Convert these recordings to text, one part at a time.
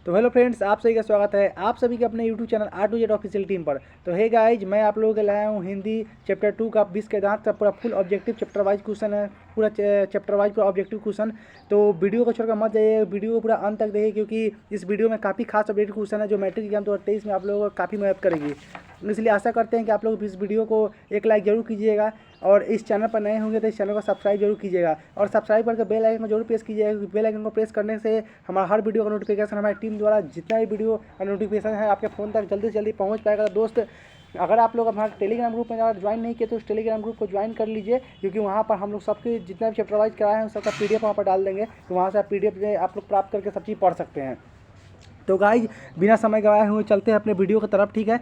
तो hello friends, आप सभी का स्वागत है आप सभी के अपने YouTube channel R2Z official team पर। तो हे गाइज, मैं आप लोगों के लाया हूँ हिंदी चैप्टर 2 का 20 के दांत का पूरा full objective chapter wise question है। पूरा चैप्टर वाइज पूरा ऑब्जेक्टिव क्वेश्चन। तो वीडियो को छोड़कर मत जाइए, वीडियो को पूरा अंत तक देखिए, क्योंकि इस वीडियो में काफ़ी खास ऑब्जेक्टिव क्वेश्चन है जो मैट्रिक एग्जाम 2023 में आप लोगों को काफ़ी मदद करेगी। इसलिए आशा करते हैं कि आप लोग इस वीडियो को एक लाइक जरूर कीजिएगा, और इस चैनल पर नए होंगे तो इस चैनल को सब्सक्राइब जरूर कीजिएगा, और सब्सक्राइब करके बेल आइकन को जरूर प्रेस कीजिएगा, क्योंकि बेल आइकन को प्रेस करने से हमारा हर वीडियो का नोटिफिकेशन हमारी टीम द्वारा जितना भी वीडियो का नोटिफिकेशन है आपके फ़ोन तक जल्दी से जल्दी पहुंच पाएगा। तो दोस्त, अगर आप लोग हमारे टेलीग्राम ग्रुप में अगर ज्वाइन नहीं किए तो उस टेलीग्राम ग्रुप को ज्वाइन कर लीजिए, क्योंकि वहाँ पर हम लोग सबके जितना भी चैप्टर वाइज कराए हैं उस सबका PDF वहाँ पर डाल देंगे। तो वहाँ से आप PDF आप लोग प्राप्त करके सब चीज़ पढ़ सकते हैं। तो गाइज, बिना समय गवाए हुए चलते हैं अपने वीडियो की तरफ, ठीक है।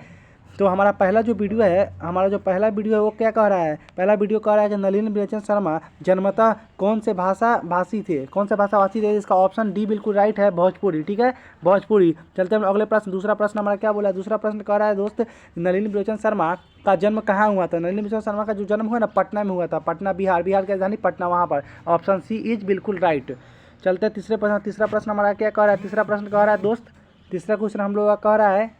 तो हमारा पहला जो वीडियो है, वो क्या कह रहा है? पहला वीडियो कह रहा है कि नलिनी बिलोचन शर्मा जन्मतः कौन से भाषाभाषी थे? इसका ऑप्शन डी बिल्कुल राइट है, भोजपुरी, ठीक है, भोजपुरी। चलते हैं अगले प्रश्न। दूसरा प्रश्न हमारा क्या बोला है? दूसरा प्रश्न कह रहा है दोस्त, नलिनी बिलोचन शर्मा का जन्म कहाँ हुआ था? नलिनी बिलोचन शर्मा का जो जन्म हुआ ना, पटना में हुआ था। पटना, बिहार की राजधानी पटना, वहाँ पर। ऑप्शन सी इज बिल्कुल राइट। चलते हैं तीसरे प्रश्न। तीसरा प्रश्न हमारा क्या कह रहा है? तीसरा प्रश्न कह रहा है दोस्त, तीसरा क्वेश्चन हम लोग का कह रहा है,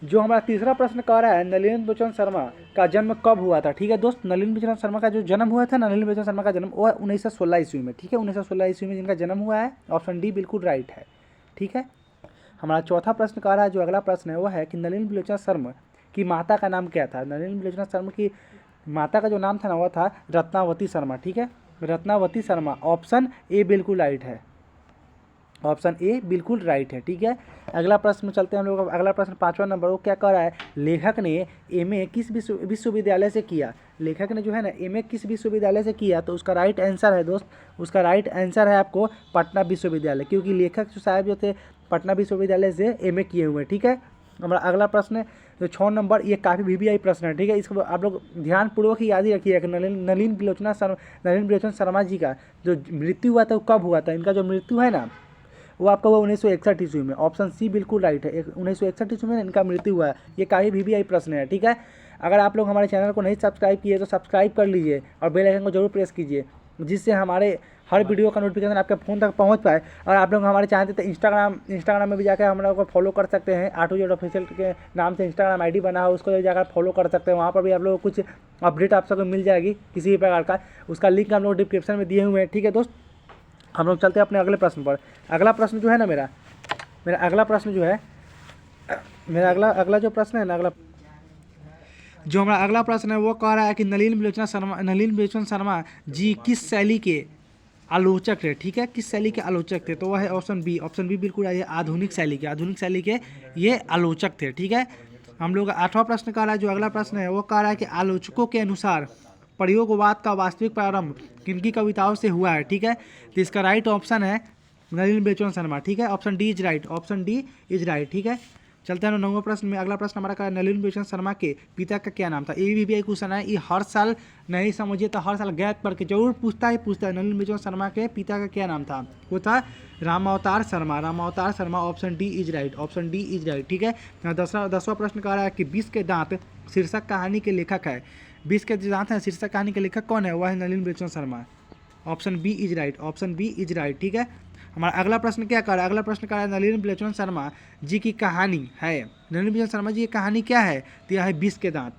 जो हमारा तीसरा प्रश्न कह रहा है, नलिनी बिलोचन शर्मा का जन्म कब हुआ था? ठीक है दोस्त, नलिनी बिलोचन शर्मा का जो जन्म हुआ था, नलिनी बिलोचन शर्मा का जन्म वो है 1916 ईस्वी में, ठीक है, 1916 ईस्वी में जिनका जन्म हुआ है। ऑप्शन डी बिल्कुल राइट है, ठीक है। हमारा चौथा प्रश्न कह रहा है, जो अगला प्रश्न है वो है कि नलिनी बिलोचन शर्मा की माता का नाम क्या था? नलिनी बिलोचन शर्मा की माता का जो नाम था ना वो था रत्नावती शर्मा, ठीक है, रत्नावती शर्मा। ऑप्शन ए बिल्कुल राइट है, ऑप्शन ए बिल्कुल राइट है, ठीक है। अगला प्रश्न में चलते हैं हम लोग। अगला प्रश्न 5वां नंबर, वो क्या कह रहा है? लेखक ने MA किस विश्वविद्यालय से किया? लेखक ने जो है ना MA किस विश्वविद्यालय से किया? तो उसका राइट आंसर है दोस्त, उसका राइट आंसर है आपको पटना विश्वविद्यालय, क्योंकि लेखक जो साहब जो थे पटना विश्वविद्यालय से MA किए हुए हैं, ठीक है। हमारा अगला प्रश्न जो 6 नंबर, ये काफ़ी VVI प्रश्न है, ठीक है। इसको आप लोग ध्यानपूर्वक ही याद ही रखिएगा कि नलिनी बिलोचन शर्मा जी का जो मृत्यु हुआ था वो कब हुआ था? इनका जो मृत्यु है ना वो आपका हुआ 1961 ईस्वी में। ऑप्शन सी बिल्कुल राइट है, 1961 ईस्वी में इनका मृत्यु हुआ है। ये काफ़ी VVI प्रश्न है, ठीक है। अगर आप लोग हमारे चैनल को नहीं सब्सक्राइब किए तो सब्सक्राइब कर लीजिए, और बेल आइकन को जरूर प्रेस कीजिए, जिससे हमारे हर वीडियो का नोटिफिकेशन आपके फ़ोन तक पहुंच पाए। और आप लोग हमारे चाहते तो इंस्टाग्राम में भी जाकर हम लोग को फॉलो कर सकते हैं। R2Z ऑफिशियल के नाम से इंस्टाग्राम ID बना है, उसको जाकर फॉलो कर सकते हैं। वहाँ पर भी आप लोग को कुछ अपडेट आप सबको मिल जाएगी किसी भी प्रकार का, उसका लिंक हम लोग डिस्क्रिप्शन में दिए हुए हैं, ठीक है दोस्त। हम लोग चलते हैं अपने अगले प्रश्न पर। अगला प्रश्न जो है ना मेरा अगला प्रश्न जो है, अगला जो प्रश्न है ना, जो हमारा अगला प्रश्न है वो कह रहा है कि नलिनी बिलोचन शर्मा जी किस शैली के आलोचक थे? ठीक है, किस शैली के आलोचक थे? तो वह है ऑप्शन बी बिल्कुल है, आधुनिक शैली के ये आलोचक थे, ठीक है। हम लोग 8वां प्रश्न कह रहा है, जो अगला प्रश्न है वो कह रहा है कि आलोचकों के अनुसार प्रयोगवाद का वास्तविक प्रारंभ किनकी कविताओं से हुआ है? ठीक है, तो इसका राइट ऑप्शन है नलिनी बिलोचन शर्मा, ठीक है। ऑप्शन डी इज राइट, ठीक है। चलते हैं 9वां प्रश्न में। अगला प्रश्न हमारा का नलिनी बिलोचन शर्मा के पिता का क्या नाम था? ये भी क्वेश्चन है, ये हर साल नहीं समझिए तो हर साल गैप करके जरूर पूछता है। नलिनी बिलोचन शर्मा के पिता का क्या नाम था? वो था Ramavtar Sharma. Option D is right, ठीक है। 10वां प्रश्न कह रहा है कि 20 के दांत शीर्षक कहानी के लेखक है। 20 के दांत है शीर्षक कहानी के लेखक कौन है? वह है Nalini Bilochan Sharma. Option B is right, ठीक है। हमारा अगला प्रश्न क्या कर रहा है? अगला प्रश्न कर रहा है नलिनी बिलोचन शर्मा जी की कहानी है। नलिनी बिलोचन शर्मा जी की कहानी क्या है? तो यह है 20 के दांत।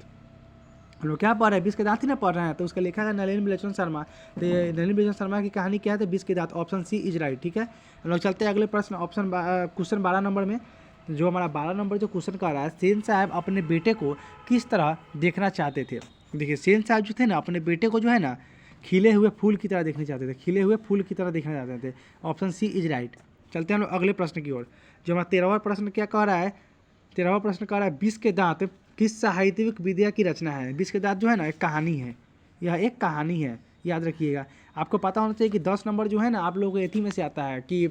हम लोग क्या पढ़ रहे हैं? 20 के दांत ही ना पढ़ रहे हैं, तो उसका लिखा है नलिनी बिलोचन शर्मा। तो नलिनी बिलोचन शर्मा की कहानी क्या है? तो 20 के दांत। ऑप्शन सी इज राइट, ठीक है। हम लोग चलते हैं अगले प्रश्न, क्वेश्चन 12 नंबर में। जो हमारा 12 नंबर जो क्वेश्चन कर रहा है, सेन साहब अपने बेटे को किस तरह देखना चाहते थे? देखिए, सेन साहब जो थे ना अपने बेटे को जो है ना खिले हुए फूल की तरह देखना चाहते थे। Option C is right. चलते हैं हम लोग अगले प्रश्न की ओर। जो हमारा 13वां प्रश्न क्या कह रहा है? 13वां प्रश्न कह रहा है 20 के दांत किस साहित्यिक विधा की रचना है? 20 के दांत जो है ना एक कहानी है, यह एक कहानी है, याद रखिएगा। आपको पता होना चाहिए कि 10 नंबर जो है ना आप लोगों को एथी में से आता है कि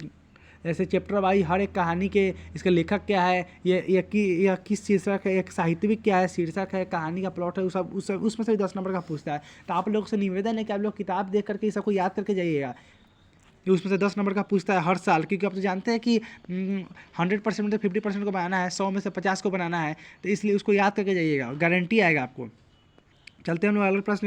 ऐसे चैप्टर वाइज हर एक कहानी के इसका लेखक क्या है, यह किस शीर्षक है, एक साहित्यिक क्या है, शीर्षक है, कहानी का प्लॉट है, उसमें से भी 10 नंबर का पूछता है। तो आप लोगों से निवेदन है कि आप लोग किताब देख करके सबको याद करके जाइएगा, कि उसमें से 10 नंबर का पूछता है हर साल। क्योंकि आप तो जानते हैं कि 100% में तो 50% को बनाना है, 100 में से 50 को बनाना है, तो इसलिए उसको याद करके जाइएगा, गारंटी आएगा आपको। चलते हैं हम लोग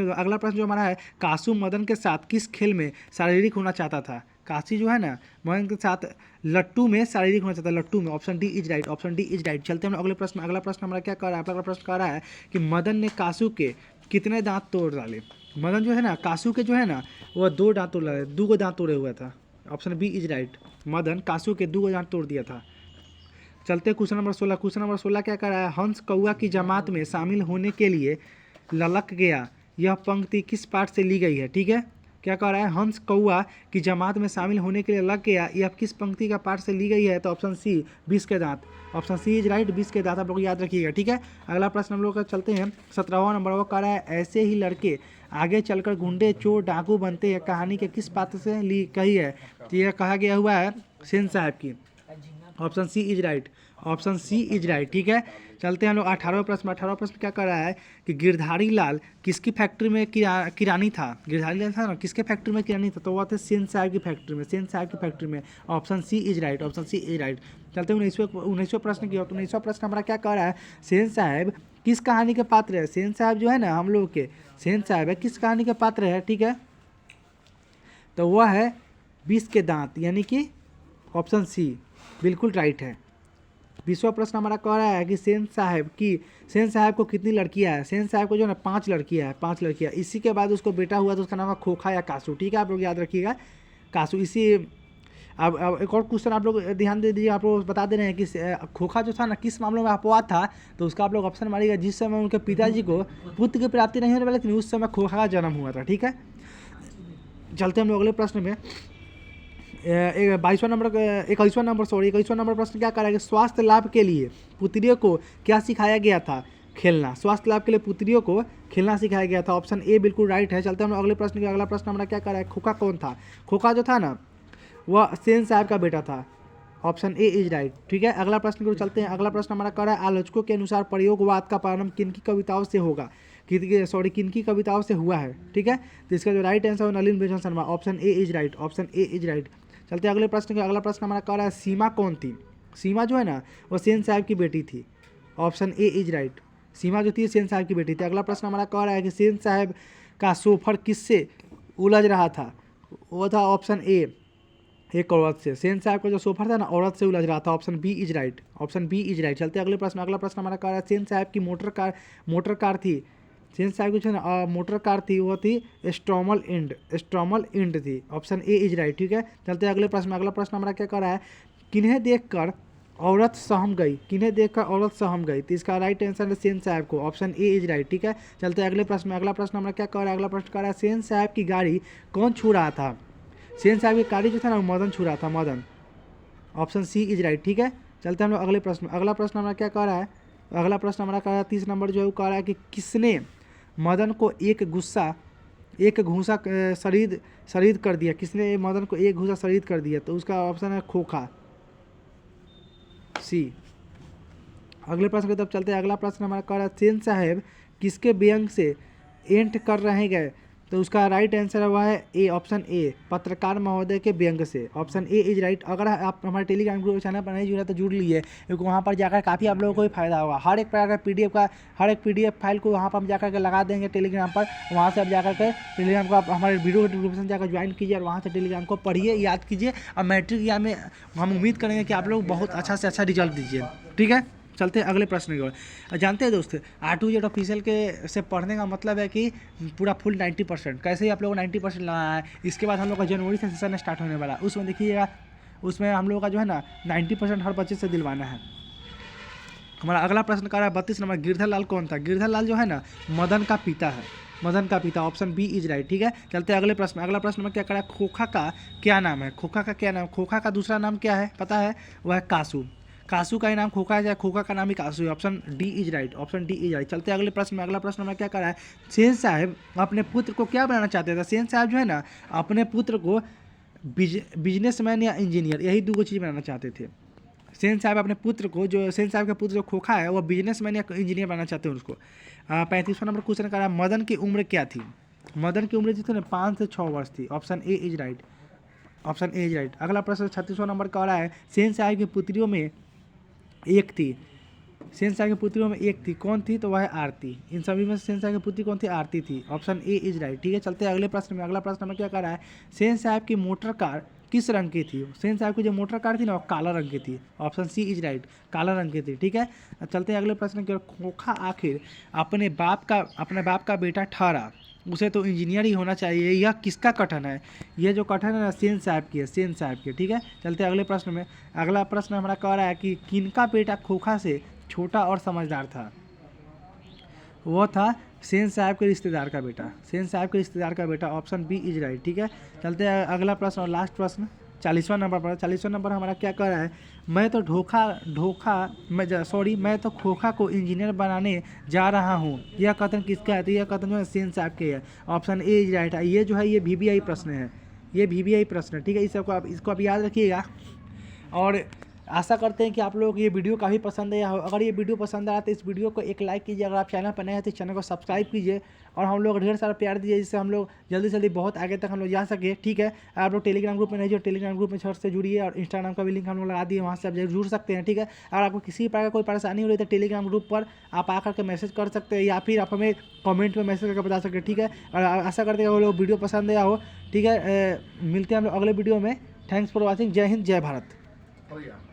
अगला प्रश्न जो हमारा है, कासू मदन के साथ किस खेल में शारीरिक होना चाहता था? काशी जो है ना मदन के साथ लट्टू में शारीरिक होना चाहता है, लट्टू में। Option D is right, option D is right. चलते हैं हम अगले प्रश्न। अगला प्रश्न हमारा क्या कर रहा है, अगला प्रश्न कह रहा है कि मदन ने कासू के कितने दांत तोड़ डाले। मदन जो है ना कासू के जो है ना वह 2 दांत तोड़ डाले, 2 दांत तोड़े हुआ था। Option B is right, Madan Kasu के 2 दांत तोड़ दिया था। चलते क्वेश्चन नंबर 16। क्वेश्चन नंबर 16 क्या कर रहा है, हंस कौआ की जमात में शामिल होने के लिए ललक गया, यह पंक्ति किस पाठ से ली गई है। ठीक है, क्या कह रहा है, हंस कौआ की जमात में शामिल होने के लिए लग गया, यह किस पंक्ति का पाठ से ली गई है। तो ऑप्शन सी 20 के दांत, ऑप्शन सी इज राइट, 20 के दांत आप लोग याद रखिएगा। ठीक है, अगला प्रश्न हम लोग का चलते हैं 17वां नंबर। वो कह रहा है ऐसे ही लड़के आगे चलकर गुंडे चोर डाकू बनते हैं, कहानी के किस पात्र से ली गई है। तो यह कहा गया हुआ है सेन साहब की। Option C is right, option C is right. ठीक है, चलते हैं हम लोग 18वां प्रश्न। 18वां प्रश्न क्या कर रहा है कि गिरधारी लाल किसकी फैक्ट्री में किरानी था। गिरधारी लाल था ना, किसके फैक्ट्री में किरानी था। तो वह थे सेन साहब की फैक्ट्री में, सेन साहब की फैक्ट्री में। Option C is right, option C is right. चलते हैं 19वें प्रश्न की ओर। तो 19वां प्रश्न हमारा क्या कर रहा है, सेन साहब किस कहानी के पात्र है। सेन साहब जो है ना हम लोग के सेन साहब है किस कहानी के पात्र है। ठीक है, तो वह है 20 के दांत, यानी कि ऑप्शन सी बिल्कुल राइट है। 20वां प्रश्न हमारा कह रहा है कि सेन साहब को कितनी लड़कियां हैं। सेन साहब को जो है ना 5 लड़कियां हैं, 5 लड़कियां। इसी के बाद उसको बेटा हुआ तो उसका नाम है खोखा या कासू। ठीक है, आप लोग याद रखिएगा कासू। इसी अब एक और क्वेश्चन आप लोग ध्यान दे दीजिए, आप लोग बता दे रहे हैं कि खोखा जो था ना किस मामलों में अपवाद था। तो उसका आप लोग ऑप्शन मारिएगा, जिस समय उनके पिताजी को पुत्र की प्राप्ति नहीं होने वाली थी उस समय खोखा का जन्म हुआ था। ठीक है, चलते हैं हम लोग अगले प्रश्न में। 21वां नंबर प्रश्न क्या कर रहा है कि स्वास्थ्य लाभ के लिए पुत्रियों को क्या सिखाया गया था। खेलना। स्वास्थ्य लाभ के लिए पुत्रियों को खेलना सिखाया गया था। ऑप्शन ए बिल्कुल राइट है। चलते हैं हम अगले प्रश्न के। अगला प्रश्न हमारा क्या कर रहा है, खोखा कौन था। खोखा जो था ना वह सेन साहब का बेटा था। Option A is right. ठीक है, अगला प्रश्न को चलते हैं। अगला प्रश्न हमारा कर रहा है आलोचकों के अनुसार प्रयोगवाद का प्रारंभ किनकी कविताओं से होगा, किनकी कविताओं से हुआ है। ठीक है, तो इसका जो राइट आंसर है नलिन बिजन Sharma. Option A is right, option A is right. चलते हैं अगले प्रश्न का। अगला प्रश्न हमारा कह रहा है सीमा कौन थी। सीमा जो है ना वो सेन साहब की बेटी थी। ऑप्शन ए इज राइट, सीमा जो थी सेन साहब की बेटी थी। अगला प्रश्न हमारा कह रहा है कि सेन साहब का सोफर किससे उलझ रहा था। वो था ऑप्शन ए एक औरत से। सेन साहब का जो सोफर था ना औरत से उलझ रहा था। Option B is right, option B is right. चलते हैं अगले प्रश्न। अगला प्रश्न हमारा कह रहा है सेन साहब की मोटर कार थी। सेन साहब की जो ना मोटर कार थी वो थी स्ट्रॉमल इंड थी। Option A is right. ठीक है, चलते हैं अगले प्रश्न। अगला प्रश्न हमारा क्या कर रहा है, किन्हें देखकर औरत सहम गई, किन्हें देखकर औरत सहम गई। तो इसका राइट आंसर है सेन साहब को। Option A is right. ठीक है, चलते हैं अगले प्रश्न में। अगला प्रश्न हमारा क्या कर रहा है, अगला प्रश्न कर रहा है सेन साहब की गाड़ी कौन छू रहा था। सेन साहब की गाड़ी जो था ना मदन छू रहा था, Madan. Option C is right. ठीक है, चलते हैं हम लोग अगले प्रश्न। अगला प्रश्न हमारा क्या कह रहा है, अगला प्रश्न हमारा कह रहा है 30 नंबर जो है वो कह रहा है कि किसने मदन को एक घूसा शरीद कर दिया। किसने मदन को एक घूसा शरीद कर दिया। तो उसका ऑप्शन है खोखा, सी। अगले प्रश्न की तरफ चलते हैं। अगला प्रश्न हमारा कह रहा है सेन साहब किसके व्यंग से एंट कर रहे गए। तो उसका राइट आंसर है वह है ए, ऑप्शन ए पत्रकार महोदय के व्यंग से। Option A is right. अगर आप हमारे टेलीग्राम ग्रुप चैनल पर नहीं जुड़े तो जुड़ लीजिए, क्योंकि वहाँ पर जाकर काफ़ी आप लोगों को भी फायदा होगा। हर एक प्रकार का हर एक PDF फाइल को वहाँ पर हम जाकर के लगा देंगे टेलीग्राम पर। वहाँ से आप जाकर के टेलीग्राम को आप हमारे वीडियो डिस्क्रिप्शन जाकर ज्वाइन कीजिए और वहाँ से टेलीग्राम को पढ़िए, याद कीजिए। और मैट्रिक या में हम उम्मीद करेंगे कि आप लोग बहुत अच्छा से अच्छा रिजल्ट दीजिए। ठीक है, चलते हैं अगले प्रश्न की ओर। जानते हैं दोस्त R2Z ऑफिशियल के से पढ़ने का मतलब है कि पूरा फुल 90%। कैसे ही आप लोगों को 90% लगाना है। इसके बाद हम लोग का जनवरी से सेशन स्टार्ट होने वाला है, उसमें देखिएगा उसमें हम लोगों का जो है ना 90% हर बच्चे से दिलवाना है। हमारा अगला प्रश्न कर रहा है 32 नंबर, गिरधर लाल कौन था। गिरधर लाल जो है ना मदन का पिता है, मदन का पिता। Option B is right. ठीक है, चलते हैं अगले प्रश्न। अगला प्रश्न में क्या करा, खोखा का क्या नाम है। खोखा का क्या नाम, खोखा का दूसरा नाम क्या है पता है, वह है कासू। कासू का ही नाम खोखा है, खोखा का नाम ही कासू है। Option D is right, option D is right. चलते हैं अगले प्रश्न में। अगला प्रश्न में क्या करा है, सेन साहब अपने पुत्र को क्या बनाना चाहते थे। सेन साहब जो है ना अपने पुत्र को बिजनेसमैन या इंजीनियर, यही 2 चीज़ बनाना चाहते थे। सेन साहब अपने पुत्र को, जो सेन साहब का पुत्र जो खोखा है वो बिजनेसमैन या इंजीनियर बनाना चाहते हैं उसको। 35वां नंबर क्वेश्चन करा है, मदन की उम्र क्या थी। मदन की उम्र जो थी ना 5 से 6 वर्ष थी। Option A is right, option A is right. अगला प्रश्न 36वां नंबर कह रहा है सेन साहब की पुत्रियों में एक थी। सेन साहब की पुत्रियों में एक थी, कौन थी। तो वह है आरती। इन सभी में सेन साहब की पुत्री कौन थी, आरती थी। Option A is right. ठीक है, चलते हैं अगले प्रश्न में। अगला प्रश्न में क्या कर रहा है, सेन साहब की मोटर कार किस रंग की थी? सेन साहब की जो मोटर कार थी ना वो काला रंग की थी। ऑप्शन सी इज राइट, काला रंग की थी। ठीक है, चलते हैं अगले प्रश्न की ओर। खोखा आखिर अपने बाप का बेटा ठहरा, उसे तो इंजीनियर ही होना चाहिए, यह किसका कथन है? ये जो कथन है ना सेन साहब की है, सेन साहब की। ठीक है, चलते हैं अगले प्रश्न में। अगला प्रश्न हमारा कह रहा है कि किनका बेटा खोखा से छोटा और समझदार था? वो था सेन साहब के रिश्तेदार का बेटा, सेन साहब के रिश्तेदार का बेटा। Option B is right. ठीक है, चलते हैं अगला प्रश्न और लास्ट प्रश्न 40वां नंबर पर। 40वां नंबर हमारा क्या कह रहा है? मैं तो खोखा को इंजीनियर बनाने जा रहा हूँ, यह कथन किसका है? तो यह कथन जो है सेन साहब के है। ऑप्शन ए इज राइट है। ये जो है ये VBI प्रश्न है, ये VBI प्रश्न है। ठीक है, इसको आप याद रखिएगा। और आशा करते हैं कि आप लोगों को ये वीडियो काफ़ी पसंद आया हो। अगर ये वीडियो पसंद आया तो इस वीडियो को एक लाइक कीजिए। अगर आप चैनल पर नए हैं तो चैनल को सब्सक्राइब कीजिए और हम लोग ढेर सारा प्यार दीजिए, जिससे हम लोग जल्दी से जल्दी बहुत आगे तक हम लोग जा सके। ठीक है, आप लोग टेलीग्राम ग्रुप में नहीं जो टेलीग्राम ग्रुप में छठ से जुड़िए और इंस्टाग्राम का भी लिंक हम लोग लगा दिए, वहाँ से आप जुड़ सकते हैं। ठीक है, अगर आपको किसी प्रकार का कोई परेशानी हो रही है तो टेलीग्राम ग्रुप पर आप आकर के मैसेज कर सकते हैं या फिर आप हमें कमेंट में मैसेज करके बता सकते हैं। ठीक है, और आशा करते हैं वो लोग वीडियो पसंद आया हो। ठीक है, मिलते हैं हम लोग अगले वीडियो में। Thanks for watching. जय हिंद, जय भारत।